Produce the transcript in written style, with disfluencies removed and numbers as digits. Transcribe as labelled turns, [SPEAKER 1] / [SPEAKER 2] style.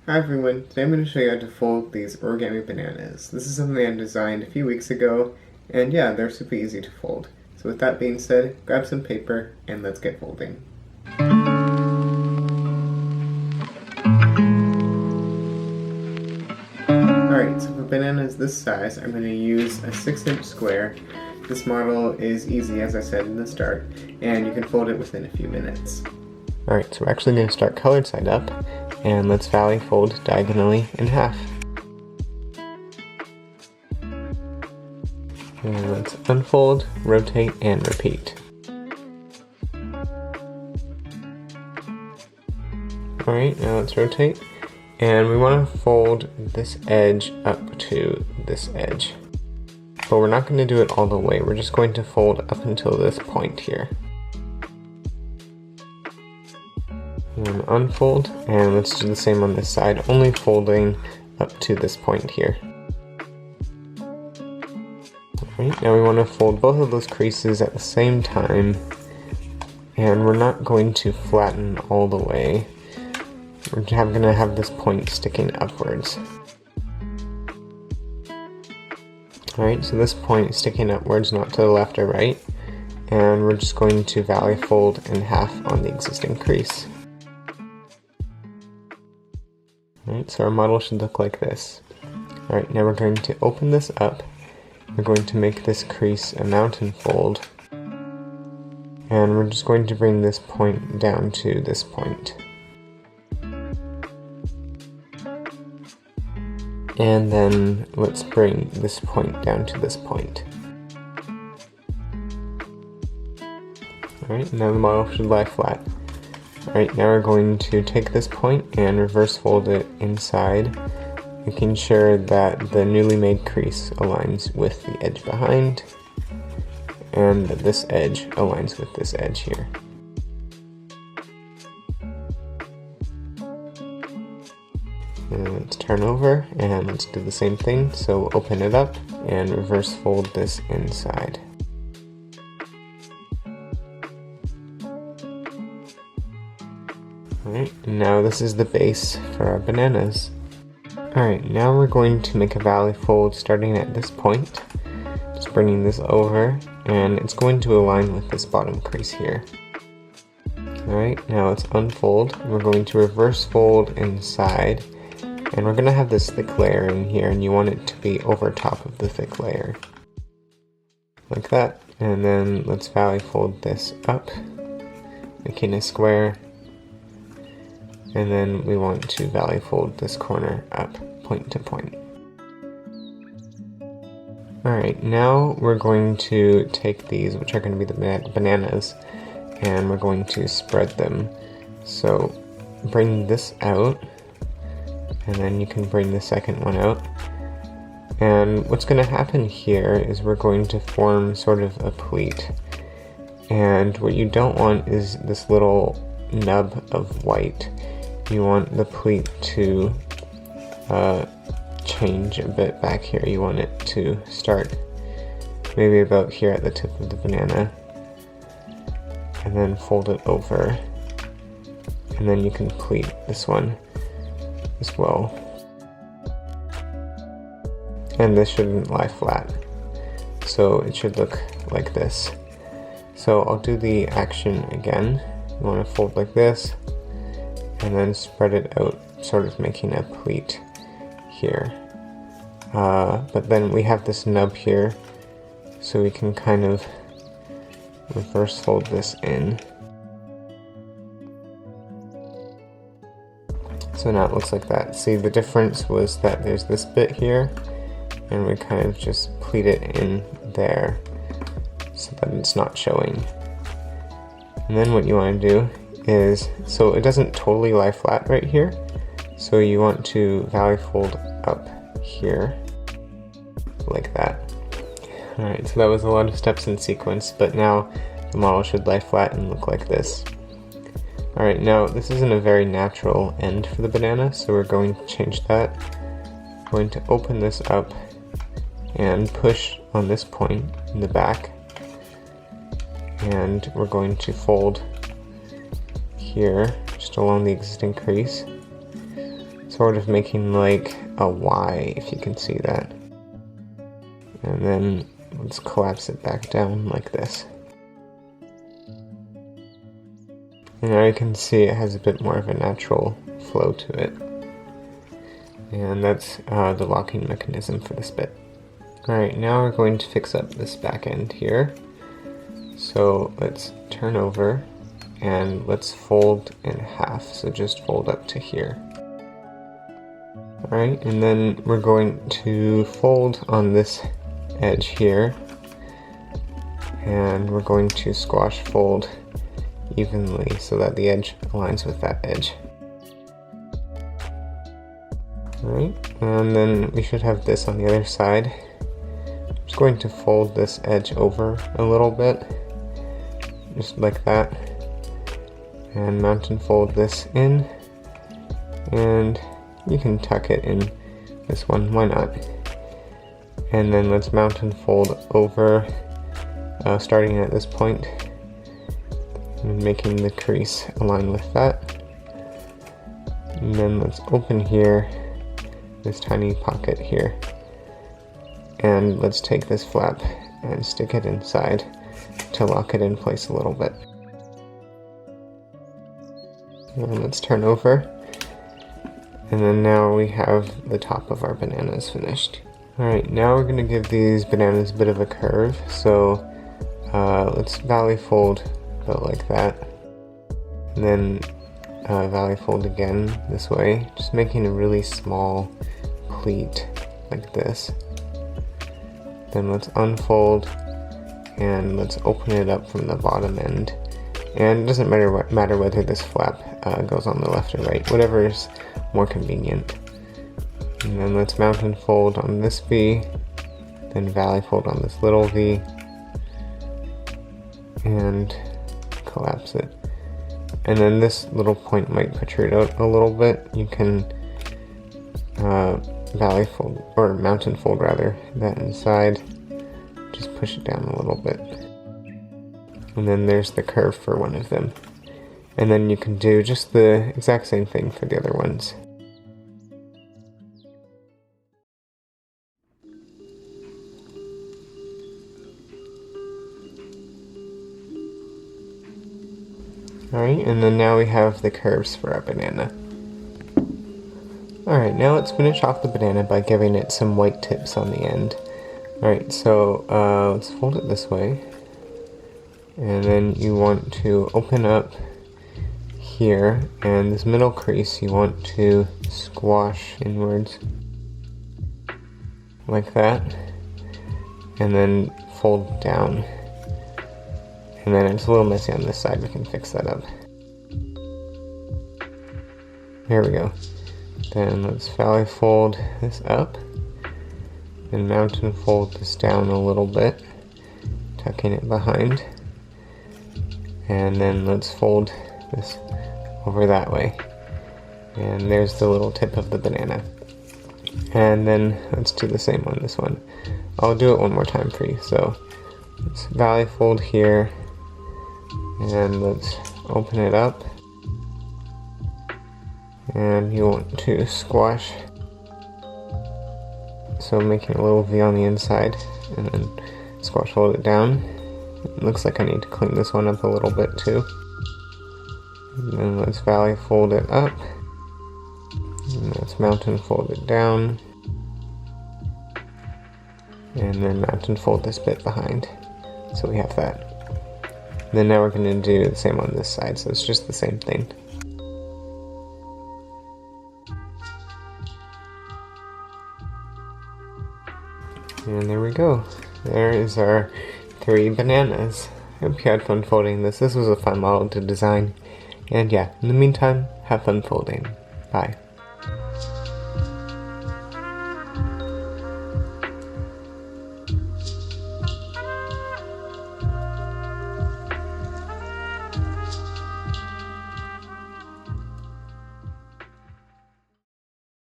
[SPEAKER 1] Hi everyone, today I'm going to show you how to fold these origami bananas. This is something I designed a few weeks ago, and yeah, they're super easy to fold. So with that being said, grab some paper and let's get folding. Alright, so for bananas this size, I'm going to use a 6-inch square. This model is easy, as I said in the start, and you can fold it within a few minutes. Alright, so we're actually going to start colored side up, and let's valley fold diagonally in half. And let's unfold, rotate, and repeat. Alright, now let's rotate, and we want to fold this edge up to this edge. But we're not going to do it all the way, we're just going to fold up until this point here. And unfold, and let's do the same on this side, only folding up to this point here. Alright, now we want to fold both of those creases at the same time, and we're not going to flatten all the way. We're going to have this point sticking upwards. Alright, so this point is sticking upwards, not to the left or right, and we're just going to valley fold in half on the existing crease. Alright, so our model should look like this. Alright, now we're going to open this up. We're going to make this crease a mountain fold. And we're just going to bring this point down to this point. And then let's bring this point down to this point. Alright, now the model should lie flat. Alright, now we're going to take this point and reverse fold it inside, making sure that the newly made crease aligns with the edge behind, and that this edge aligns with this edge here. And let's turn over, and let's do the same thing, so open it up, and reverse fold this inside. Alright, now this is the base for our bananas. Alright, now we're going to make a valley fold starting at this point. Just bringing this over, and it's going to align with this bottom crease here. Alright, now let's unfold. We're going to reverse fold inside, and we're going to have this thick layer in here, and you want it to be over top of the thick layer. Like that. And then let's valley fold this up, making a square. And then we want to valley fold this corner up, point to point. Alright, now we're going to take these, which are going to be the bananas, and we're going to spread them. So bring this out, and then you can bring the second one out. And what's going to happen here is we're going to form sort of a pleat. And what you don't want is this little nub of white. You want the pleat to change a bit back here. You want it to start maybe about here at the tip of the banana, and then fold it over, and then you can pleat this one as well. And this shouldn't lie flat, so it should look like this. So I'll do the action again. You want to fold like this, and then spread it out, sort of making a pleat here. But then we have this nub here, so we can kind of reverse fold this in. So now it looks like that. See, the difference was that there's this bit here, and we kind of just pleat it in there so that it's not showing. And then what you want to do is, so it doesn't totally lie flat right here, so you want to valley fold up here, like that. Alright, so that was a lot of steps in sequence, but now the model should lie flat and look like this. Alright, now this isn't a very natural end for the banana, so we're going to change that. We're going to open this up and push on this point in the back, and we're going to fold here just along the existing crease. sort of making like a Y, if you can see that. And then let's collapse it back down like this. And now you can see it has a bit more of a natural flow to it. And that's the locking mechanism for this bit. Alright, now we're going to fix up this back end here. So let's turn over and let's fold in half, so just fold up to here. Alright, and then we're going to fold on this edge here, and we're going to squash fold evenly so that the edge aligns with that edge. Alright, and then we should have this on the other side. I'm just going to fold this edge over a little bit, just like that, and mount and fold this in, and you can tuck it in this one, why not? And then let's mount and fold over, starting at this point, and making the crease align with that. And then let's open here, this tiny pocket here, and let's take this flap and stick it inside to lock it in place a little bit. And let's turn over, and then now we have the top of our bananas finished. Alright, now we're going to give these bananas a bit of a curve, so let's valley fold about like that, and then valley fold again this way, just making a really small pleat like this. Then let's unfold and let's open it up from the bottom end, and it doesn't matter whether this flap goes on the left or right, whatever is more convenient. And then let's mount and fold on this V, then valley fold on this little V, and collapse it. And then this little point might protrude out a little bit. You can valley fold, or mount and fold rather, that inside. Just push it down a little bit. And then there's the curve for one of them. And then you can do just the exact same thing for the other ones. Alright, and then now we have the curves for our banana. Alright, now let's finish off the banana by giving it some white tips on the end. Alright, so let's fold it this way. And then you want to open up here, and this middle crease you want to squash inwards. Like that. And then fold down. And then it's a little messy on this side, we can fix that up. There we go. Then let's valley fold this up, and mount and fold this down a little bit, tucking it behind. And then let's fold this over that way. And there's the little tip of the banana. And then let's do the same on this one. I'll do it one more time for you. So let's valley fold here, and let's open it up, and you want to squash, so making a little V on the inside, and then squash fold it down. It looks like I need to clean this one up a little bit too. And then let's valley fold it up, and let's mount and fold it down, and then mount and fold this bit behind, so we have that. Then now we're going to do the same on this side, so it's just the same thing. And there we go. There is our 3 bananas. I hope you had fun folding this. This was a fun model to design. And yeah, in the meantime, have fun folding. Bye.